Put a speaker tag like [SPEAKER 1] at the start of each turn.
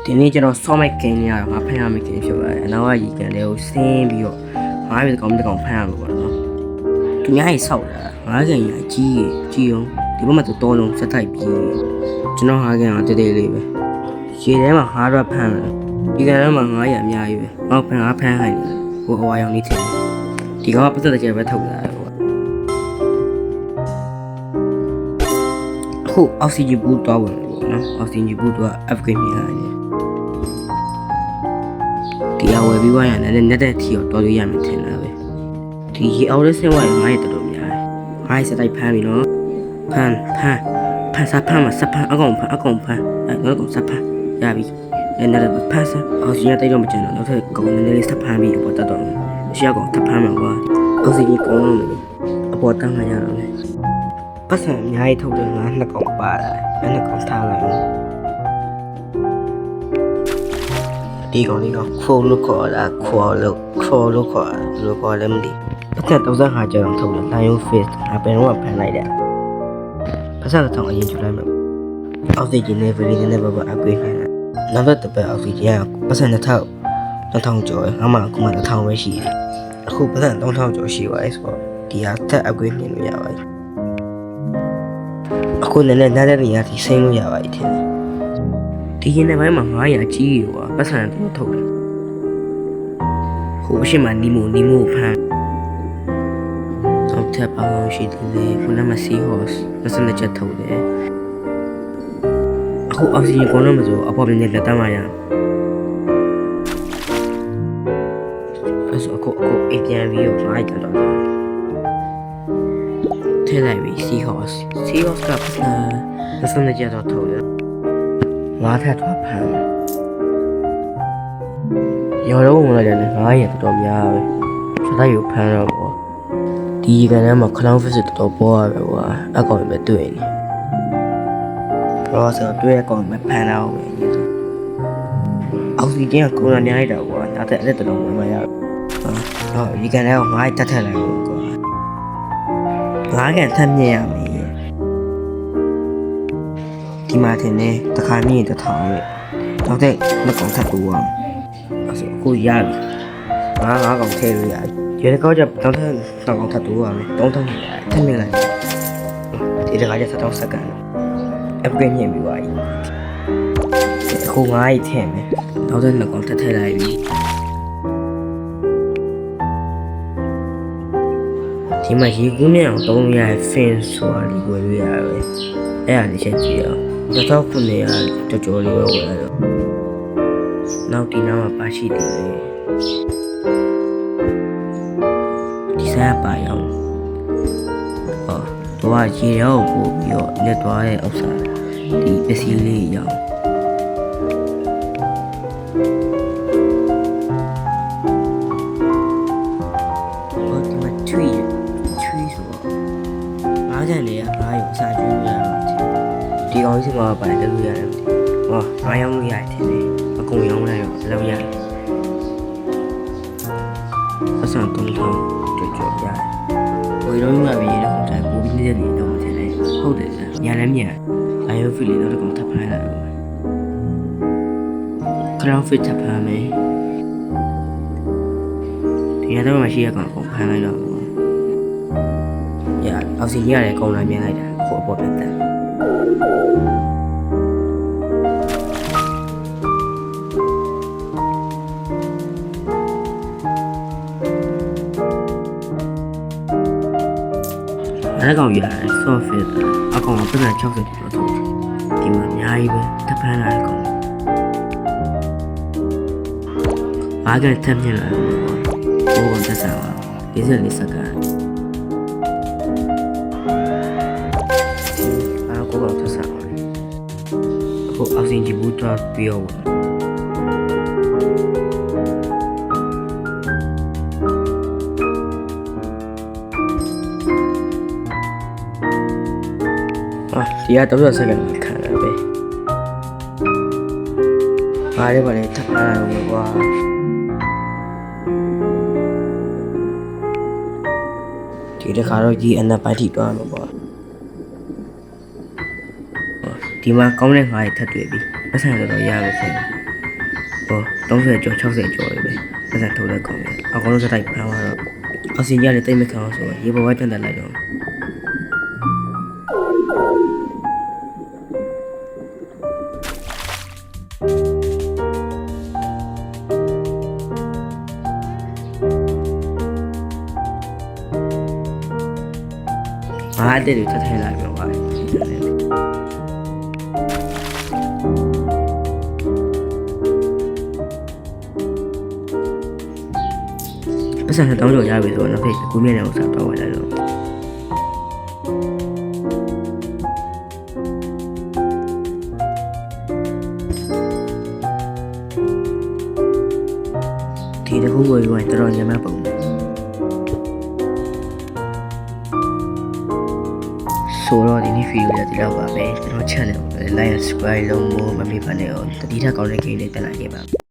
[SPEAKER 1] ဒီနေ့ကျွန်တော်ဆော့မိုက်ကင်နေရတာငါဖမ်းရမယ့်ကင်ဖြစ်ပါတယ်အနောက်ကရေကန်လေးကိုဆင်းပြီးတော့ငါးပြီးကောင်ဖမ်းရမှာပေါ့နော်သူများကြီးဆောက်တာငါးကန်ကြီးကြီးအောင်ဒီဘက်မှာတော့တောလုံးစက်ထိုက်ပြီးကျွန်တော်ငါးကန်ကတေးသေးလေးပဲရေထဲမှာငါးတော့ဖမ်းတယ်ဒီကန်ထဲမှာငါးရအများကြီးပဲငါဖမ်းဟိုင်နေဟိုအဝါရောင်နေတယ်ဒီကောင်ကပတ်သက်တဲ့ကျပဲထုတ်လာတယ်ပေါ့အခုအောက်ဆီဂျင်ဘူးတော့ဝင်လို့နော်အောက်ဆီဂျင်ဘူးတော့ upgrade မြင်လာတယ်ဒီအဝယ်ပြီးွားရတဲ့နဲ့တဲ့ထီကိုတော်လို့ရမယ်ထင်တာပဲဒီရေအောက်လေးဆင်းသွားရင်ငါ့ရဲ့တော်တော်များတယ်ငါ့ရဲ့စတိုက်ဖမ်းပြီနော်ဖမ်းစားဖမ်းမှာစဖမ်းအကောင်ဖမ်းအဲ့တော့ကောင်စဖမ်းရပြီနဲ့တဲ့ဖမ်းစားအောက်ဆီဂျင်တိတ်တော့မကျန်တော့နောက်ထပ်ကောင်နည်းနည်းလေးစဖမ်းပြီးအပေါ်တက်တော့ရှေ့ကောင်ထပ်ဖမ်းမှာကွာအောက်ဆီဂျင်ကောင်းလို့အပေါ်တက်မှရတော့လေပတ်စံအများကြီးထုတ်တယ်ငါနှစ်ကောင်ပါလာတယ်အဲ့နှစ်ကောင်ထားလိုက်ဒီကောင်လေးတော့ခိုးလို့ခေါ်တာခေါ်လို့ခေါ်လည်းမသိပတ်သက်35ကျော်အောင်ထုတ်တယ် Lion Face အပင်တော့ဖမ်းလိုက်တယ်ပတ်သက်တော့အရင်ကျလိုက်မှာအောက်ဆီဂျင်နဲ့ Very နဲ့ဘာ upgrade ခိုင်းတာနောက်တော့ပတ်အောက်ဆီဂျင်ကပတ်သက်2000ကျော်ငါမှအခုမှ1000ပဲရှိတယ်အခုပတ်သက်3000ကျော်ရှိပါတယ်ဆိုတော့ဒီဟာတက် upgrade နေလို့ရပါတယ်အခုလည်းနားတဲ့နေရာထိဆင်းလို့ရပါတယ်ထင်တယ်ဒီရင်ထဲပိုင်းမှာ900ကြီးရွာပတ်စံတော့ထုတ်တယ်ဟိုရှိမှနီမိုဖမ်းတော့ထပ်အောင်ရှိတယ်လေခုနကစီဟော့စ်ပတ်စံနဲ့ချက်ထုတ်တယ်အခုအောက်ဆီဂျင်ကောင်းတော့မဆိုအပေါ်ပြင်းနဲ့လက်တမ်းမရအဲ့ဆိုအခုအိမ်ပြန်ပြီးတော့900တော့ထဲလိုက်ပြီစီဟော့စ်ကပတ်စံနဲ့ချက်တော့ထုတ်တယ်ငါထက်တော့ဖမ်းရော်တော့ဝင်လာတယ်ငါရတော်များပဲစတိုက်ကိုဖမ်းတော့ပေါ့ဒီကန်ထဲမှာခလောင်းဖစ်စစ်တော်ပေါ်ရပဲကွာအကောင်ပဲတွေ့နေတော့ဆိုတွေ့အကောင်ပဲဖမ်းတော့ပဲအောက်ဆီဂျင်ကကိုရိုနာလိုက်တာကွာနောက်ထပ်အဲ့တော်ဝင်မရတော့ဒီကန်ထဲကငါတက်ထက်လိုက်ပေါ့ကွာငါကန်ထပ်မြင်ရမယ်ဒီမှာထင်တယ်တခါမြင့်1000ပဲနောက်တဲ့နှစ်ကောင်ထပ်တိုးအောင်အဲ့ဆိုအခုရပြီငါးကောင်ထည့်လို့ရတယ်ဒီကောက်ကျနောက်တဲ့နှစ်ကောင်ထပ်တိုးအောင်3000ထည့်မြင့်လိုက်ဒီတခါကျ7000စက္ကန့် upgrade မြင့်ပြီးသွားပြီအခုငါးကြီးထည့်မယ်နောက်တဲ့နှစ်ကောင်ထပ်ထည့်လိုက်ပြီဒီမှာရေကူးနဲ့အောင်300ရဲ့ fin ဆိုတာဒီကိုရွေးရပဲအဲ့ဒါလေးချက်ကြည့်အောင်တော့ခုနေရကြော်လေးပဲဝယ်တော့နောက်ဒီနားမှာပါရှိတယ်ဒီစားပါအောင်တော့ရေရောပို့ပြီးတော့လက်သွားတဲ့ဥစ္စာဒီပစ္စည်းလေးရောဒီမှာထွေးဆိုတော့အားကြလေအားရောအစာကျွေးရဒီကောင်ကြီးမှာပါတယ်လို့ရတယ်ဟောအားရောင်းလို့ရတယ်ထင်တယ်အကုန်ရောင်းလိုက်တော့လောက်ရတယ်အဆန်တုံးထောင်းကြော်ရတယ်ဘယ်တော့မှမရတော့တိုင်းပိုးပြီးနေတဲ့နေတော့ထင်တယ်ဟုတ်တယ်ညာလည်းမြန်အာယိုဖီလီတော့ကောင်ထပ်ဖမ်းလိုက်တော့ခရောင်းဖစ်ထပ်ဖမ်းမယ်ဒီရတော့မှရှိရကောင်ဖမ်းလိုက်တော့ရအောက်စီရတယ်ကောင်လာမြင်လိုက်တာခေါ်အပေါ်ပြန်တယ်အဲ့ကောင်ရတယ် software အကောင်ကပြန်60ကျော်ထုတ်ဒီမှာအများကြီးပဲတပန်းလာအကောင်အားကထပ်မြင်လာတော့ဘောကတက်စားပါ40စက္ကန့်အားကိုတော့တက်စားပါအခုအောက်ဆီဂျင်ဘူးတော့ပြောဒီကတော့စက္ကန့်ခံရပဲအားရပါလေထပ်လာတော့ကွာဒီတခါတော့ဒီအနက်ပိုင်းထိတွားမှာပေါ့ဒီမှာကောင်းတဲ့ငါးရထပ်တွေ့ပြီပတ်စံတော့ရမယ်ဆင် 30ကျော်60ကျော်ပဲပတ်စံထုတ်တဲ့ကောင်ပဲအကောင်လုံးစတိုက်ဖမ်းသွားတော့အစင်ကြီးကလည်းတိတ်မခံအောင်ဆိုရေပေါ်ဝိုင်းပြန်တက်လိုက်တော့အားတဲ့တွေထထလိုက်ပြောပါပတ်စံတောင်းကြော်ရပြီဆိုတော့နောက်ထပ်ကူးမြဲနေအောင်ဆက်တော့လိုက်တော့ဒီတစ်ခုကိုယူရင်တော်တော်ညံ့မဲ့ပုံဆိုတော့ဒီနေ့ဗီဒီယိုလေးဒီလောက်ပါပဲကျွန်တော် channel ကို like and subscribe လုပ်ဖို့မမေ့ပါနဲ့တတိထကောင်းတဲ့ game လေးတက်လာခဲ့ပါ